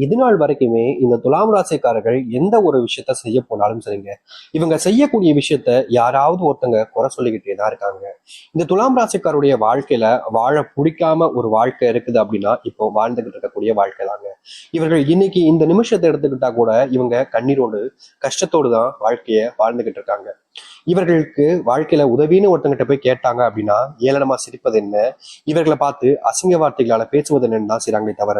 இது நாள் வரைக்குமே இந்த துலாம் ராசிக்காரர்கள் எந்த ஒரு விஷயத்த செய்ய போனாலும் சரிங்க, இவங்க செய்யக்கூடிய விஷயத்த யாராவது ஒருத்தங்க குறை சொல்லிக்கிட்டே தான் இருக்காங்க. இந்த துலாம் ராசிக்காருடைய வாழ்க்கையில வாழ பிடிக்காம ஒரு வாழ்க்கை இருக்குது அப்படின்னா இப்போ வாழ்ந்துகிட்டு இருக்கக்கூடிய வாழ்க்கை தாங்க. இவர்கள் இன்னைக்கு இந்த நிமிஷத்தை எடுத்துக்கிட்டா கூட இவங்க கண்ணீரோடு கஷ்டத்தோடு தான் வாழ்க்கைய வாழ்ந்துகிட்டு இருக்காங்க. இவர்களுக்கு வாழ்க்கையில உதவின்னு ஒருத்தங்கிட்ட போய் கேட்டாங்க அப்படின்னா ஏளனமா சிரிப்பது என்ன, இவர்களை பார்த்து அசிங்க வார்த்தைகளால பேசுவது என்னன்னு தான் செய்றாங்களே தவிர,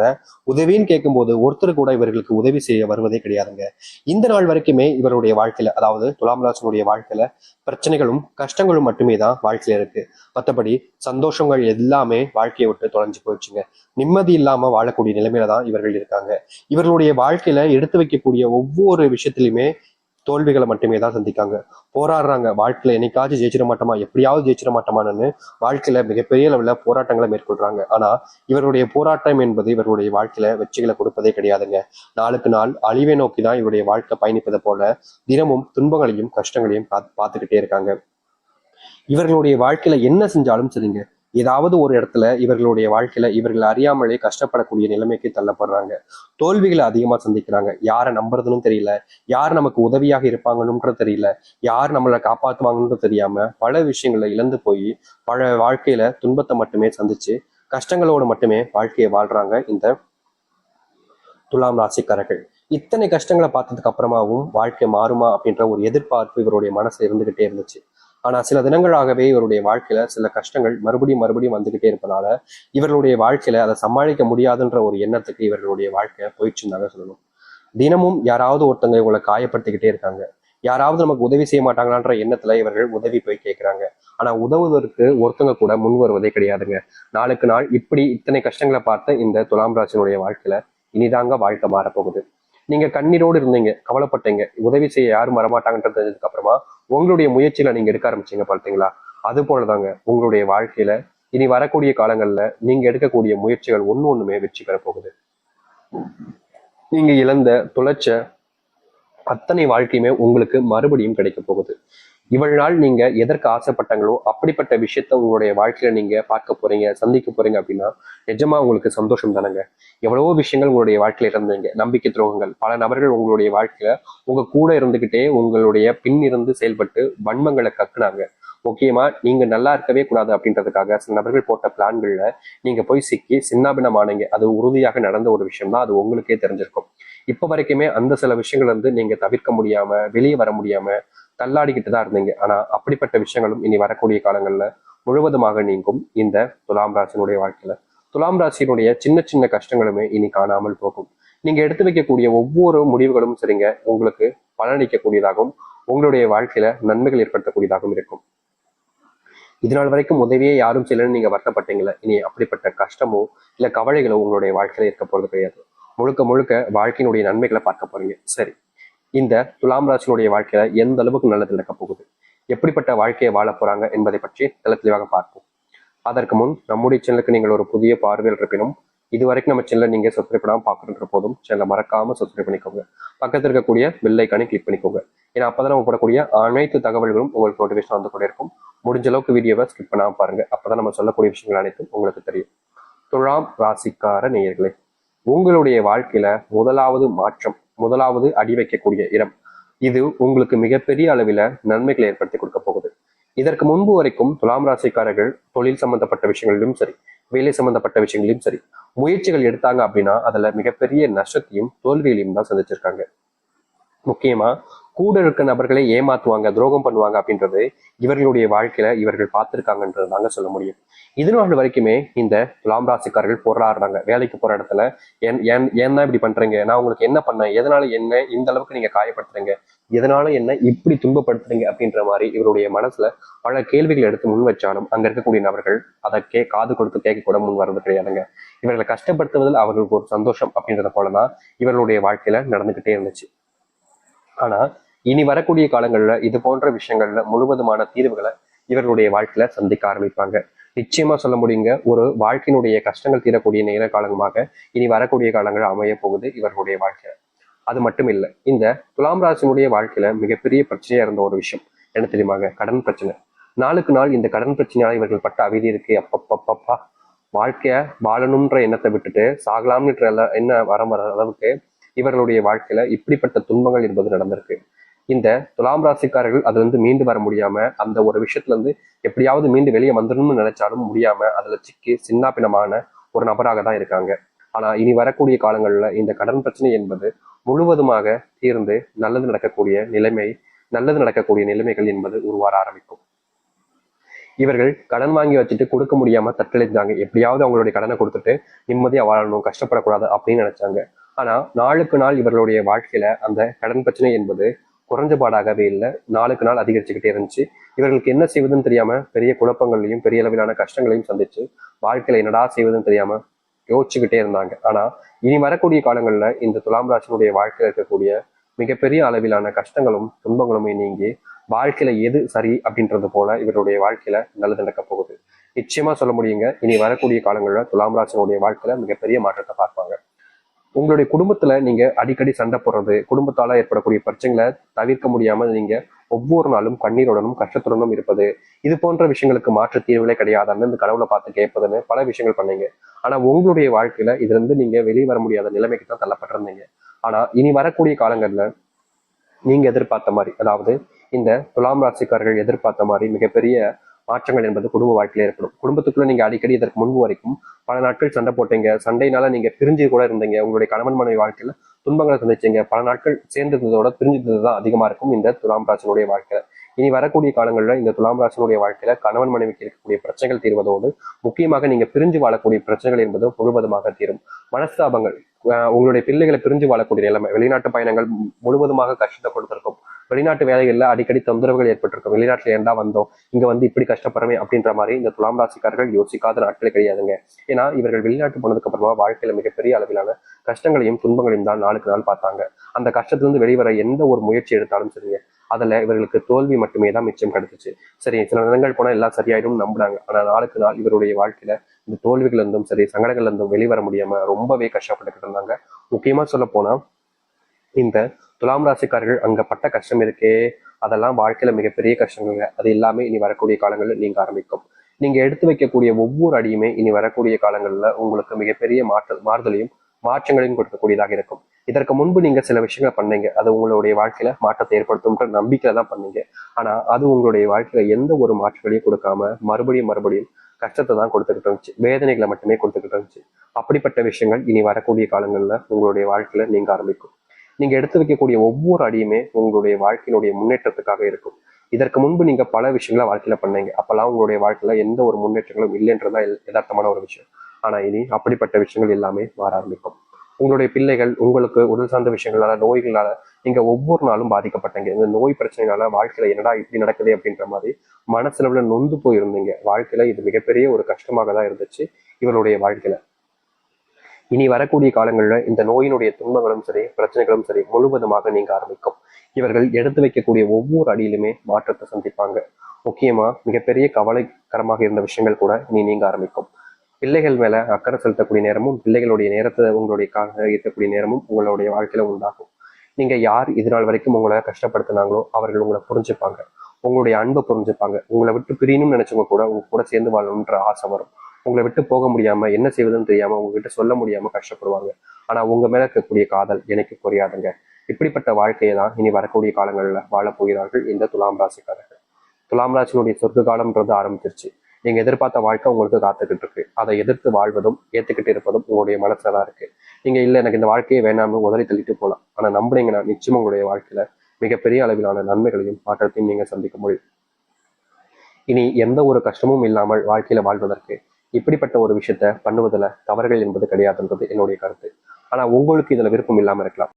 உதவின்னு கேட்கும்போது ஒருத்தர் கூட இவர்களுக்கு உதவி செய்ய வருவதே கிடையாதுங்க. இந்த நாள் வரைக்குமே இவருடைய வாழ்க்கையில, அதாவது துலாம் ராசினுடைய வாழ்க்கையில பிரச்சனைகளும் கஷ்டங்களும் மட்டுமே தான் வாழ்க்கையில இருக்கு. மற்றபடி சந்தோஷங்கள் எல்லாமே வாழ்க்கையை விட்டு தொலைஞ்சு போயிடுச்சுங்க. நிம்மதி இல்லாம வாழக்கூடிய நிலைமையில தான் இவர்கள் இருக்காங்க. இவர்களுடைய வாழ்க்கையில எடுத்து வைக்கக்கூடிய ஒவ்வொரு விஷயத்திலுமே தோல்விகளை மட்டுமே தான் சந்திக்காங்க. போராடுறாங்க, வாழ்க்கையில என்னைக்காச்சும் ஜெயிச்சிட மாட்டோமா, எப்படியாவது ஜெயிச்சிட மாட்டோமான்னு வாழ்க்கையில மிகப்பெரிய அளவுல போராட்டங்களை மேற்கொள்றாங்க. ஆனா இவருடைய போராட்டம் என்பது இவருடைய வாழ்க்கையில வெற்றிகளை கொடுப்பதே கிடையாதுங்க. நாளுக்கு நாள் அழிவை நோக்கி தான் இவருடைய வாழ்க்கை பயணிப்பதை போல தினமும் துன்பங்களையும் கஷ்டங்களையும் பார்த்துக்கிட்டே இருக்காங்க. இவர்களுடைய வாழ்க்கையில என்ன செஞ்சாலும் சரிங்க, ஏதாவது ஒரு இடத்துல இவர்களுடைய வாழ்க்கையில இவர்கள் அறியாமலே கஷ்டப்படக்கூடிய நிலைமைக்கு தள்ளப்படுறாங்க. தோல்விகளை அதிகமா சந்திக்கிறாங்க. யாரை நம்புறதுன்னு தெரியல, யார் நமக்கு உதவியாக இருப்பாங்கன்னு தெரியல, யார் நம்மளை காப்பாத்துவாங்கன்னு தெரியாம பல விஷயங்களை இழந்து போய் பல வாழ்க்கையில துன்பத்தை மட்டுமே சந்திச்சு கஷ்டங்களோடு மட்டுமே வாழ்க்கையை வாழ்றாங்க இந்த துலாம் ராசிக்காரர்கள். இத்தனை கஷ்டங்களை பார்த்ததுக்கு அப்புறமாவும் வாழ்க்கை மாறுமா அப்படின்ற ஒரு எதிர்பார்ப்பு இவருடைய மனசுல இருந்துகிட்டே இருந்துச்சு. ஆனா சில தினங்களாகவே இவருடைய வாழ்க்கையில சில கஷ்டங்கள் மறுபடியும் மறுபடியும் வந்துகிட்டே இருப்பதால இவர்களுடைய வாழ்க்கையில அதை சமாளிக்க முடியாதுன்ற ஒரு எண்ணத்துக்கு இவர்களுடைய வாழ்க்கை போயிடுச்சுன்னு சொல்லணும். தினமும் யாராவது ஒருத்தங்க இவங்களை காயப்படுத்திக்கிட்டே இருக்காங்க. யாராவது நமக்கு உதவி செய்ய மாட்டாங்களான்ற எண்ணத்துல இவர்கள் உதவி போய் கேட்கிறாங்க. ஆனா உதவுவதற்கு ஒருத்தங்க கூட முன் வருவதே கிடையாதுங்க. நாளுக்கு நாள் இப்படி இத்தனை கஷ்டங்களை பார்த்த இந்த துலாம் ராசினுடைய வாழ்க்கையில இனிதாங்க வாழ்க்கை மாறப்போகுது. நீங்க கண்ணீரோடு இருந்தீங்க, கவலைப்பட்டீங்க, உதவி செய்ய யாரும் வரமாட்டாங்கன்றது தெரிஞ்சதுக்கு அப்புறமா உங்களுடைய முயற்சியில நீங்க எடுக்க ஆரம்பிச்சீங்க பார்த்தீங்களா? அது போலதாங்க உங்களுடைய வாழ்க்கையில இனி வரக்கூடிய காலங்கள்ல நீங்க எடுக்கக்கூடிய முயற்சிகள் ஒண்ணுமே வெற்றி பெற போகுது. நீங்க இழந்த தொலைச்ச அத்தனை வாழ்க்கையுமே உங்களுக்கு மறுபடியும் கிடைக்க போகுது. இவ்வளவு நாள் நீங்க எதற்கு ஆசைப்பட்டாங்களோ அப்படிப்பட்ட விஷயத்த உங்களுடைய வாழ்க்கையில நீங்க பார்க்க போறீங்க, சந்திக்க போறீங்க அப்படின்னா நிஜமா உங்களுக்கு சந்தோஷம் தானங்க. எவ்வளவோ விஷயங்கள் உங்களுடைய வாழ்க்கையில இருந்தீங்க, நம்பிக்கை துரோகங்கள், பல நபர்கள் உங்களுடைய வாழ்க்கையில உங்க கூட இருந்துகிட்டே உங்களுடைய பின் இருந்து செயல்பட்டு வன்மங்களை கக்குனாங்க. முக்கியமா நீங்க நல்லா இருக்கவே கூடாது அப்படின்றதுக்காக சில நபர்கள் போட்ட பிளான்கள்ல நீங்க போய் சிக்கி சின்னாபின்னமானீங்க. அது உறுதியாக நடந்த ஒரு விஷயம் தான், அது உங்களுக்கே தெரிஞ்சிருக்கும். இப்ப வரைக்குமே அந்த சில விஷயங்கள் வந்து நீங்க தவிர்க்க முடியாம வெளியே வர முடியாம தள்ளாடிக்கிட்டு தான் இருந்தீங்க. ஆனா அப்படிப்பட்ட விஷயங்களும் இனி வரக்கூடிய காலங்கள்ல முழுவதுமாக நீங்கும் இந்த துலாம் ராசியினுடைய வாழ்க்கையில. துலாம் ராசியினுடைய சின்ன சின்ன கஷ்டங்களுமே இனி காணாமல் போகும். நீங்க எடுத்து வைக்கக்கூடிய ஒவ்வொரு முடிவுகளும் சரிங்க உங்களுக்கு பலனளிக்கக்கூடியதாகவும் உங்களுடைய வாழ்க்கையில நன்மைகள் ஏற்படுத்தக்கூடியதாகவும் இருக்கும். இதனால் வரைக்கும் உதவியே யாரும் செய்யலன்னு நீங்க வருத்தப்பட்டீங்களா? இனி அப்படிப்பட்ட கஷ்டமோ இல்ல கவலைகளோ உங்களுடைய வாழ்க்கையில இருக்க போறது கிடையாது. முழுக்க முழுக்க வாழ்க்கையினுடைய நன்மைகளை பார்க்க போறீங்க. சரி, இந்த துலாம் ராசியினுடைய வாழ்க்கையில எந்த அளவுக்கு நல்லது நடக்க போகுது, எப்படிப்பட்ட வாழ்க்கையை வாழ போறாங்க என்பதை பற்றி தெளிவாக பார்ப்போம். அதற்கு முன் நம்முடைய சேனலுக்கு நீங்கள் ஒரு புதிய பார்வையில் இருப்பினும் இதுவரைக்கும் நம்ம சேனலை நீங்க சப்ஸ்கிரைப் பண்ணாம பார்க்கணுன்ற போதும் சேனலை மறக்காம சப்ஸ்கிரைப் பண்ணிக்கோங்க. பக்கத்தில் இருக்கக்கூடிய பெல் ஐக்கானை கிளிக் பண்ணிக்கோங்க. ஏன்னா அப்பதான் நம்ம போடக்கூடிய அனைத்து தகவல்களும் உங்களுக்கு நோட்டிஃபிகேஷன் வந்து கொண்டே இருக்கும். முடிஞ்ச அளவுக்கு வீடியோவை ஸ்கிப் பண்ணாம பாருங்க. அப்பதான் நம்ம சொல்லக்கூடிய விஷயங்கள் அனைத்தும் உங்களுக்கு தெரியும். துலாம் ராசிக்கார நேயர்களே, உங்களுடைய வாழ்க்கையில முதலாவது மாற்றம், முதலாவது அடி வைக்கக்கூடிய இடம் இது உங்களுக்கு மிகப்பெரிய அளவில நன்மைகளை ஏற்படுத்தி கொடுக்க போகுது. இதற்கு முன்பு வரைக்கும் துலாம் ராசிக்காரர்கள் தொழில் சம்பந்தப்பட்ட விஷயங்களிலும் சரி, வேலை சம்பந்தப்பட்ட விஷயங்களிலும் சரி, முயற்சிகள் எடுத்தாங்க அப்படின்னா அதுல மிகப்பெரிய நஷ்டத்தையும் தோல்வியையும் தான் சந்திச்சிருக்காங்க. முக்கியமா கூட இருக்க நபர்களை ஏமாத்துவாங்க, துரோகம் பண்ணுவாங்க அப்படின்றது இவர்களுடைய வாழ்க்கையில இவர்கள் பார்த்திருக்காங்கன்றது தாங்க சொல்ல முடியும். இது நாள் வரைக்குமே இந்த துலாம் ராசிக்காரர்கள் போராடுறாங்க. வேலைக்கு போற இடத்துல ஏன் இப்படி பண்றீங்க, நான் உங்களுக்கு என்ன பண்ணேன், எதனால என்ன இந்த அளவுக்கு நீங்க காயப்படுத்துறீங்க, எதனால என்ன இப்படி துன்பப்படுத்துறீங்க அப்படின்ற மாதிரி இவருடைய மனசுல பல கேள்விகள் எடுத்து முன் வச்சாலும் அங்க இருக்கக்கூடிய நபர்கள் அதை காது கொடுத்து கேட்க கூட முன் வர்றது கிடையாதுங்க. இவர்களை கஷ்டப்படுத்துவதில் அவர்களுக்கு ஒரு சந்தோஷம் அப்படின்றத போலதான் இவர்களுடைய வாழ்க்கையில நடந்துகிட்டே இருந்துச்சு. ஆனா இனி வரக்கூடிய காலங்கள்ல இது போன்ற விஷயங்கள்ல முழுவதுமான தீர்வுகளை இவர்களுடைய வாழ்க்கையில சந்திக்க ஆரம்பிப்பாங்க. நிச்சயமா சொல்ல முடியுங்க, ஒரு வாழ்க்கையினுடைய கஷ்டங்கள் தீரக்கூடிய நேர காலமாக இனி வரக்கூடிய காலங்கள் அமைய போகுது இவர்களுடைய வாழ்க்கையில. அது மட்டும் இல்லை, இந்த துலாம் ராசினுடைய வாழ்க்கையில மிகப்பெரிய பிரச்சனையா இருந்த ஒரு விஷயம் என்ன தெரியுமாங்க? கடன் பிரச்சனை. நாளுக்கு நாள் இந்த கடன் பிரச்சனையால இவர்கள் பட்ட அவதி இருக்கு அப்பப்பப்பா வாழ்க்கைய வாழணும்ன்ற எண்ணத்தை விட்டுட்டு சாகலாம்ன்ற என்ன வர அளவுக்கு இவர்களுடைய வாழ்க்கையில இப்படிப்பட்ட துன்பங்கள் என்பது நடந்திருக்கு. இந்த துலாம் ராசிக்காரர்கள் அதுல இருந்து மீண்டு வர முடியாம, அந்த ஒரு விஷயத்துல இருந்து எப்படியாவது மீண்டு வெளியே வந்துடணும்னு நினைச்சாலும் முடியாம அதுல சிக்கி சின்னாபின்னமான ஒரு நபராக தான் இருக்காங்க. ஆனா இனி வரக்கூடிய காலங்கள்ல இந்த கடன் பிரச்சனை என்பது முழுவதுமாக தீர்ந்து நல்லது நடக்கக்கூடிய நிலைமைகள் என்பது உருவார ஆரம்பிக்கும். இவர்கள் கடன் வாங்கி வச்சுட்டு கொடுக்க முடியாம தத்தளித்தாங்க. எப்படியாவது அவங்களுடைய கடனை கொடுத்துட்டு நிம்மதியா வாழணும், கஷ்டப்படக்கூடாது அப்படின்னு நினைச்சாங்க. ஆனா நாளுக்கு நாள் இவர்களுடைய வாழ்க்கையில அந்த கடன் பிரச்சனை என்பது குறைஞ்சபாடாகவே இல்லை, நாளுக்கு நாள் அதிகரிச்சுக்கிட்டே இருந்துச்சு. இவர்களுக்கு என்ன செய்வதுன்னு தெரியாம பெரிய குழப்பங்களையும் பெரிய அளவிலான கஷ்டங்களையும் சந்திச்சு வாழ்க்கையில என்னடா செய்வதுன்னு தெரியாம யோசிச்சுக்கிட்டே இருந்தாங்க. ஆனா இனி வரக்கூடிய காலங்கள்ல இந்த துலாம் ராசினுடைய வாழ்க்கையில் இருக்கக்கூடிய மிகப்பெரிய அளவிலான கஷ்டங்களும் துன்பங்களுமே நீங்கி வாழ்க்கையில எது சரி அப்படின்றது போல இவருடைய வாழ்க்கையில நல்லது நடக்க போகுது. நிச்சயமா சொல்ல முடியுங்க, இனி வரக்கூடிய காலங்கள்ல துலாம் ராசினுடைய வாழ்க்கையில மிகப்பெரிய மாற்றத்தை பார்ப்பாங்க. உங்களுடைய குடும்பத்துல நீங்க அடிக்கடி சண்டை போடுறது, குடும்பத்தால ஏற்படக்கூடிய பிரச்சனைகளை தவிர்க்க முடியாம நீங்க ஒவ்வொரு நாளும் கண்ணீருடனும் கஷ்டத்துடனும் இருப்பது, இது போன்ற விஷயங்களுக்கு மாற்று தீர்வுகளே கிடையாது, இந்த கடவுளை பார்த்து கேட்பதுன்னு பல விஷயங்கள் பண்ணீங்க. ஆனா உங்களுடைய வாழ்க்கையில இதுல இருந்து நீங்க வெளியே வர முடியாத நிலைமைக்கு தான் தள்ளப்பட்டிருந்தீங்க. ஆனா இனி வரக்கூடிய காலங்கள்ல நீங்க எதிர்பார்த்த மாதிரி, அதாவது இந்த துலாம் ராசிக்காரர்கள் எதிர்பார்த்த மாதிரி மிகப்பெரிய மாற்றங்கள் என்பது குடும்ப வாழ்க்கையில ஏற்படும். குடும்பத்துக்குள்ள நீங்க அடிக்கடி இதற்கு முன்பு வரைக்கும் பல நாட்கள் சண்டை போட்டீங்க, சண்டையினால நீங்க பிரிஞ்சு கூட இருந்தீங்க, உங்களுடைய கணவன் மனைவி வாழ்க்கையில துன்பங்களை சந்திச்சீங்க, பல நாட்கள் சேர்ந்ததோட பிரிஞ்சதுதான் அதிகமா இருக்கும் இந்த துலாம் ராசினுடைய வாழ்க்கையில. இனி வரக்கூடிய காலங்களில் இந்த துலாம் ராசினுடைய வாழ்க்கையில கணவன் மனைவிக்கு இருக்கக்கூடிய பிரச்சனைகள் தீர்வதோடு முக்கியமாக நீங்க பிரிஞ்சு வாழக்கூடிய பிரச்சனைகள் என்பது முழுவதுமாக தீரும். மனஸ்தாபங்கள், உங்களுடைய பிள்ளைகளை பிரிஞ்சு வாழக்கூடிய நிலைமை, வெளிநாட்டு பயணங்கள் முழுவதுமாக கஷ்டத்தை கொடுத்திருக்கும், வெளிநாட்டு வேலைகள்ல அடிக்கடி தொந்தரவுகள் ஏற்பட்டிருக்கும், வெளிநாட்டுல ஏண்டா வந்தோம், இங்க வந்து இப்படி கஷ்டப்படுறமே அப்படின்ற மாதிரி இந்த துலாம் ராசிக்காரர்கள் யோசிக்காத நாட்களே கிடையாதுங்க. ஏன்னா இவர்கள் வெளிநாட்டு போனதுக்கு அப்புறமா வாழ்க்கையில மிகப்பெரிய அளவிலான கஷ்டங்களையும் துன்பங்களையும் தான் நாளுக்கு நாள் பார்த்தாங்க. அந்த கஷ்டத்திலிருந்து வெளிவர எந்த ஒரு முயற்சி எடுத்தாலும் சரிங்க, அதுல இவர்களுக்கு தோல்வி மட்டுமே தான் மிச்சம் கிடைச்சிச்சு. சரி, சில நேரங்கள் போனா எல்லாம் சரியாயிடும் நம்புறாங்க. ஆனா நாளுக்கு நாள் இவருடைய வாழ்க்கையில இந்த தோல்விகள் இருந்தும் சரி, சங்கடங்கள் இருந்தும் வெளிவர முடியாம ரொம்பவே கஷ்டப்பட்டுக்கிட்டு இருந்தாங்க. முக்கியமா சொல்ல போனா இந்த துலாம் ராசிக்காரர்கள் அங்க பட்ட கஷ்டம் இருக்கே, அதெல்லாம் வாழ்க்கையில மிகப்பெரிய கஷ்டங்கள். அது எல்லாமே இனி வரக்கூடிய காலங்களில் நீங்க ஆரம்பிக்கும். நீங்க எடுத்து வைக்கக்கூடிய ஒவ்வொரு அடியுமே இனி வரக்கூடிய காலங்கள்ல உங்களுக்கு மிகப்பெரிய மாறுதலையும் மாற்றங்களையும் கொடுக்கக்கூடியதாக இருக்கும். இதற்கு முன்பு நீங்க சில விஷயங்களை பண்ணீங்க, அது உங்களுடைய வாழ்க்கையில மாற்றத்தை ஏற்படுத்தும்ன்ற நம்பிக்கையில தான் பண்ணீங்க. ஆனா அது உங்களுடைய வாழ்க்கையில எந்த ஒரு மாற்றங்களையும் கொடுக்காம மறுபடியும் கஷ்டத்தை தான் கொடுத்துக்கிட்டு இருந்துச்சு, வேதனைகளை மட்டுமே கொடுத்துக்கிட்டு இருந்துச்சு. அப்படிப்பட்ட விஷயங்கள் இனி வரக்கூடிய காலங்கள்ல உங்களுடைய வாழ்க்கையில நீங்க ஆரம்பிக்கும். நீங்க எடுத்து வைக்கக்கூடிய ஒவ்வொரு அடியுமே உங்களுடைய வாழ்க்கையினுடைய முன்னேற்றத்துக்காக இருக்கும். இதற்கு முன்பு நீங்க பல விஷயங்களை வாழ்க்கையில பண்ணீங்க, அப்பெல்லாம் உங்களுடைய வாழ்க்கையில எந்த ஒரு முன்னேற்றங்களும் இல்லைன்றதா யதார்த்தமான ஒரு விஷயம். ஆனா இனி அப்படிப்பட்ட விஷயங்கள் எல்லாமே மாற ஆரம்பிக்கும். உங்களுடைய பிள்ளைகள் உங்களுக்கு உடல் சார்ந்த விஷயங்களால, நோய்களால நீங்க ஒவ்வொரு நாளும் பாதிக்கப்பட்டீங்க. இந்த நோய் பிரச்சனைனால வாழ்க்கையில என்னடா இப்படி நடக்குது அப்படின்ற மாதிரி மனசுல நொந்து போயிருந்தீங்க. வாழ்க்கையில இது மிகப்பெரிய ஒரு கஷ்டமாக தான் இருந்துச்சு இவருடைய வாழ்க்கையில. இனி வரக்கூடிய காலங்களில் இந்த நோயினுடைய துன்பங்களும் சரி, பிரச்சனைகளும் சரி முழுவதுமாக நீங்க ஆரம்பிக்கும். இவர்கள் எடுத்து வைக்கக்கூடிய ஒவ்வொரு அடியிலுமே மாற்றத்தை சந்திப்பாங்க. முக்கியமா மிகப்பெரிய கவலைக்கரமாக இருந்த விஷயங்கள் கூட இனி நீங்க ஆரம்பிக்கும். பிள்ளைகள் மேல அக்கறை செலுத்தக்கூடிய நேரமும், பிள்ளைகளுடைய நேரத்தை உங்களுடைய இருக்கக்கூடிய நேரமும் உங்களுடைய வாழ்க்கையில உண்டாகும். நீங்க யார் இது நாள் வரைக்கும் உங்களை கஷ்டப்படுத்தினாங்களோ அவர்கள் உங்களை புரிஞ்சுப்பாங்க, உங்களுடைய அன்பை புரிஞ்சுப்பாங்க. உங்களை விட்டு பிரியணும்னு நினைச்சவங்க கூட உங்க கூட சேர்ந்து வாழணுன்ற ஆசை வரும். உங்களை விட்டு போக முடியாம என்ன செய்வதுன்னு தெரியாம உங்ககிட்ட சொல்ல முடியாம கஷ்டப்படுவாங்க. ஆனா உங்க மேல இருக்கக்கூடிய காதல் எனக்கு குறையாதுங்க. இப்படிப்பட்ட வாழ்க்கையை தான் இனி வரக்கூடிய காலங்கள்ல வாழப் போகிறார்கள் இந்த துலாம் ராசிக்காரர்கள். துலாம் ராசினுடைய சொர்க்க காலம்ன்றது ஆரம்பிச்சிருச்சு. நீங்க எதிர்பார்த்த வாழ்க்கை உங்களுக்கு காத்துக்கிட்டு இருக்கு. அதை எதிர்த்து வாழ்வதும் ஏத்துக்கிட்டு இருப்பதும் உங்களுடைய மனசுலதான் இருக்கு. நீங்க இல்ல எனக்கு இந்த வாழ்க்கையை வேணாம்னு உதறி தள்ளிட்டு போகலாம். ஆனா நம்புனீங்கன்னா நிச்சயம் உங்களுடைய வாழ்க்கையில மிகப்பெரிய அளவிலான நன்மைகளையும் மாற்றத்தையும் நீங்க சந்திக்க முடியும். இனி எந்த ஒரு கஷ்டமும் இல்லாமல் வாழ்க்கையில வாழ்வதற்கு இப்படிப்பட்ட ஒரு விஷயத்த பண்ணுவதில் தவறுகள் என்பது கிடையாதுன்றது என்னுடைய கருத்து. ஆனா உங்களுக்கு இதுல விருப்பம் இல்லாம இருக்கலாம்.